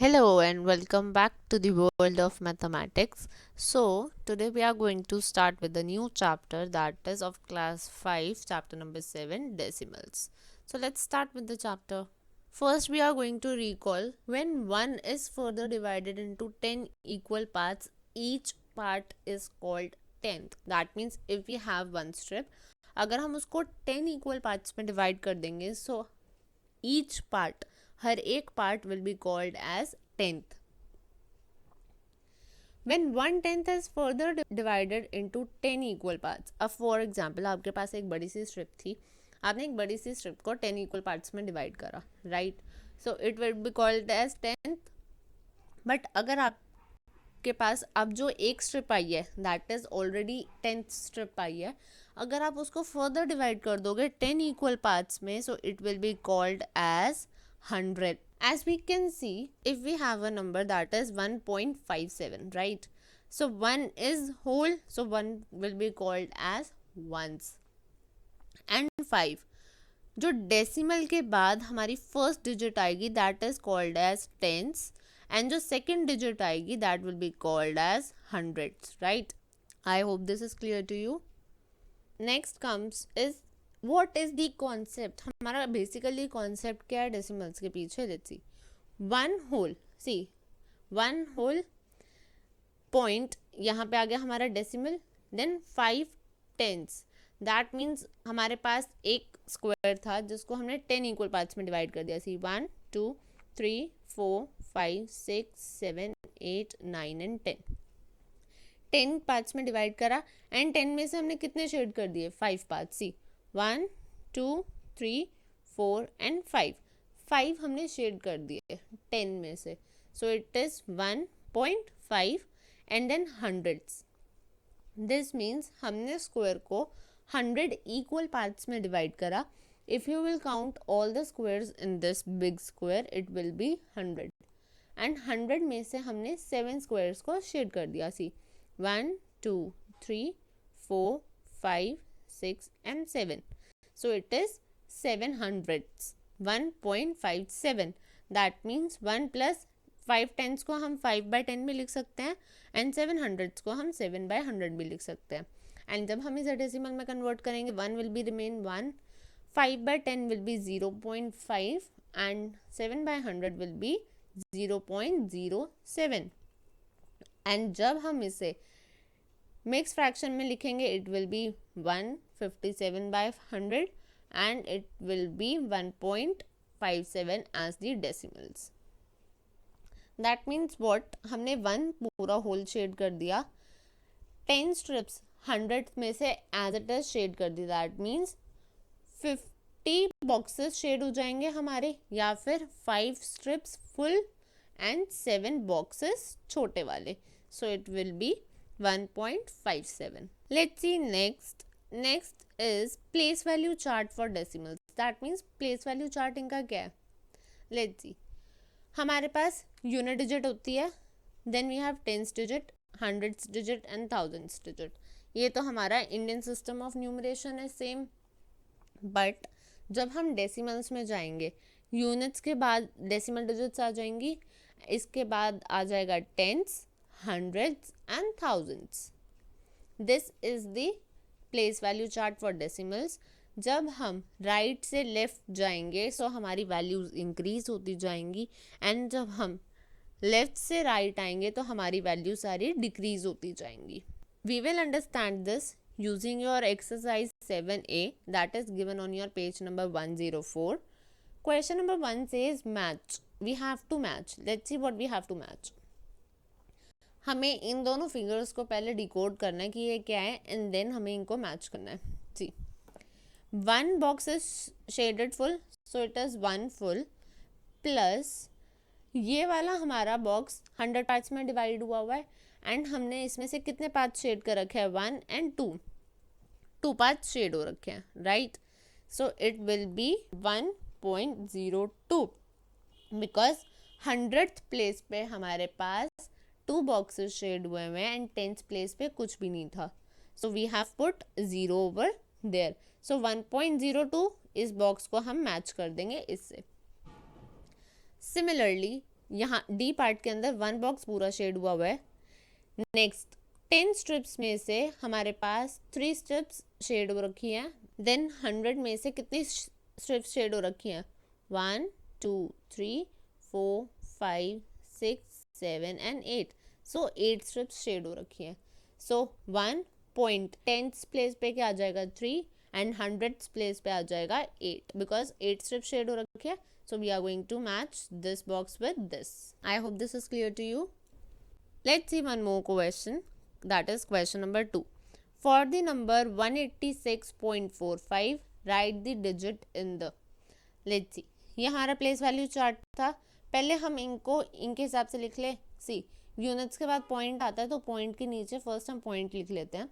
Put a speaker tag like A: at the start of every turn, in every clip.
A: Hello and welcome back to the world of mathematics. So, today we are going to start with a new chapter that is of class 5, chapter number 7, decimals. So, let's start with the chapter. First, we are going to recall when 1 is further divided into 10 equal parts, each part is called tenth. That means if we have one strip, अगर हम उसको 10 equal parts में divide कर देंगे, so each part, हर एक part will be called as tenth. When 1/10 is further divided into 10 equal parts, अब for example आपके पास एक बड़ी सी स्ट्रिप थी, आपने एक बड़ी सी स्ट्रिप को 10 equal parts में डिवाइड करा, right? So it will be called as tenth. But अगर आपके पास अब जो एक स्ट्रिप आई है that is already 10th strip आई है, अगर आप उसको फर्दर डिवाइड कर दोगे 10 equal parts में, so it will be called as 100. As we can see, if we have a number that is 1.57, right? So 1 is whole, so 1 will be called as ones. And 5, जो decimal के बाद हमारी first digit आएगी that is called as tens, and जो second digit आएगी that will be called as hundreds, right? I hope this is clear to you. Next comes is what is the concept. हमारा basically concept क्या है decimals के पीछे? Let's see. One whole, see one whole point, यहाँ पे आ गया हमारा decimal, then 5/10. That means हमारे पास एक स्क्वायर था जिसको हमने 10 इक्वल पार्ट्स में डिवाइड कर दिया. सी 1 2 3 4 5 6 7 8 9 एंड 10 पार्ट्स में डिवाइड करा, एंड 10 में से हमने कितने शेड कर दिए? 5 पार्ट्स. सी 1 2 3 4 एंड 5 हमने शेड कर दिए 10 में से. So it is 1.5 and then hundreds. This means हमने स्क्वायर को 100 equal parts में डिवाइड करा. If you will count all the squares in this big square it will be 100, and 100 में से हमने 7 स्क्वायर्स को शेड कर दिया. सी 1 2 3 4 5 6 and 7. So it is 700s. 1.57. That means 1 plus 5/10 को हम 5/10 में लिख सकते हैं, एंड 700s को हम 7/100 भी लिख सकते हैं. एंड जब हम इसे डेसिमल में कन्वर्ट करेंगे 1 will be remain 1, 5/10 will be 0.5 and 7/100 will be 0.07. And जब हम इसे मिक्स फ्रैक्शन में लिखेंगे it will be 157/100 and it will be 1.57 as the decimals. That means what, हमने 1 पूरा होल शेड कर दिया, 10 स्ट्रिप्स 100 में से एज इट इज शेड कर दी. दैट मीन्स 50 बॉक्सेस शेड हो जाएंगे हमारे, या फिर 5 स्ट्रिप्स फुल एंड 7 बॉक्सेस छोटे वाले. So it will be 1.57. Let's see next. Next is place value chart for decimals. That means place value charting का क्या है? लेट्स सी. हमारे पास यूनिट डिजिट होती है, then we have tens digit, hundreds digit and thousands digit. ये तो हमारा इंडियन सिस्टम ऑफ न्यूमरेशन है सेम. बट जब हम डेसिमल्स में जाएंगे, यूनिट्स के बाद डेसिमल डिजिट्स आ जाएंगी, इसके बाद आ जाएगा tens, hundreds and thousands. This is the place value chart for decimals. जब हम राइट से लेफ्ट जाएंगे सो हमारी वैल्यूज इंक्रीज होती जाएंगी, एंड जब हम लेफ्ट से राइट आएंगे तो हमारी वैल्यू सारी डिक्रीज होती जाएंगी. We will understand this using your exercise 7a that is given on your page number 104. Question number 1 says match. We have to match. Let's see what we have to match. हमें इन दोनों figures को पहले decode करना है कि ये क्या है, एंड देन हमें इनको मैच करना है. सी 1 box is shaded full, so it is 1 full, plus ये वाला हमारा बॉक्स 100 पार्ट्स में डिवाइड हुआ है, एंड हमने इसमें से कितने पार्ट्स शेड कर रखे हैं? 1 एंड 2 पार्ट्स शेड हो रखे हैं, right? So it will B 1.02 because 100th place पे हमारे पास 2 बॉक्सेस शेड हुए हैं एंड 10th प्लेस पे कुछ भी नहीं था. So we have put 0 over there. So 1.02 इस बॉक्स को हम मैच कर देंगे इससे. सिमिलरली यहाँ डी पार्ट के अंदर 1 बॉक्स पूरा शेड हुआ है. नेक्स्ट 10 स्ट्रिप्स में से हमारे पास 3 स्ट्रिप्स शेड हो रखी हैं. देन 100 में से कितनी स्ट्रिप्स शेड हो रखी हैं? 1 2 3 4 5 6 7 एंड 8. सो 8 स्ट्रिप्स शेड हो रखी हैं. सो 1 पॉइंट 10th प्लेस पे क्या आ जाएगा? 3 एंड 100th प्लेस पे आ जाएगा 8 बिकॉज 8 स्ट्रिप्स शेड हो रखी है. So we are going to match this box with this. I hope this is clear to you. Let's see one more question. That is question number 2. For the number 186.45, write the digit in the. Let's see. ये हमारा place value chart था. पहले हम इनके हिसाब से लिख ले. सी यूनिट्स के बाद पॉइंट आता है तो पॉइंट के नीचे फर्स्ट हम पॉइंट लिख लेते हैं.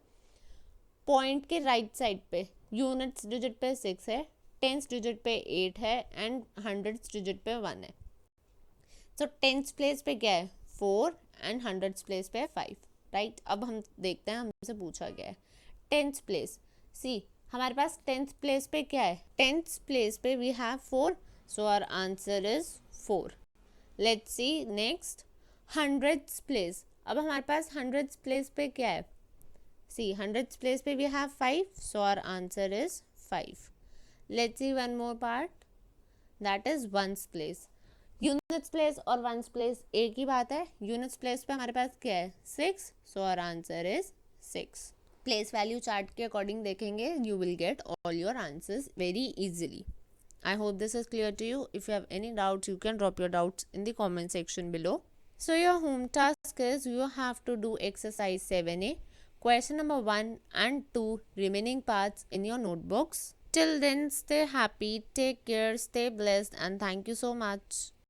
A: पॉइंट के राइट साइड पे यूनिट्स डिजिट पे 6 है, 10th डिजिट पे 8 है एंड 100th डिजिट पे 1 है. तो 10th प्लेस पे क्या है? 4 एंड 100th प्लेस पे 5. राइट. अब हम देखते हैं हमसे पूछा गया है 10th प्लेस. सी हमारे पास 10th प्लेस पे क्या है? 10th प्लेस पे we have 4. So our answer is 4. Let's see next 100th place. अब हमारे पास 100th प्लेस पे क्या है? सी 100th प्लेस पे we have 5. So our answer is 5. Let's see one more part. That is ones place. Units place और ones place एक ही बात है. Units place पे हमारे पास क्या है? 6. So our answer is 6. Place value chart के according देखेंगे you will get all your answers very easily. I hope this is clear to you. If you have any doubts you can drop your doubts in the comment section below. So your home task is you have to do exercise 7A. Question number 1 and 2 remaining parts in your notebooks. Till then, stay happy, take care, stay blessed, and thank you so much.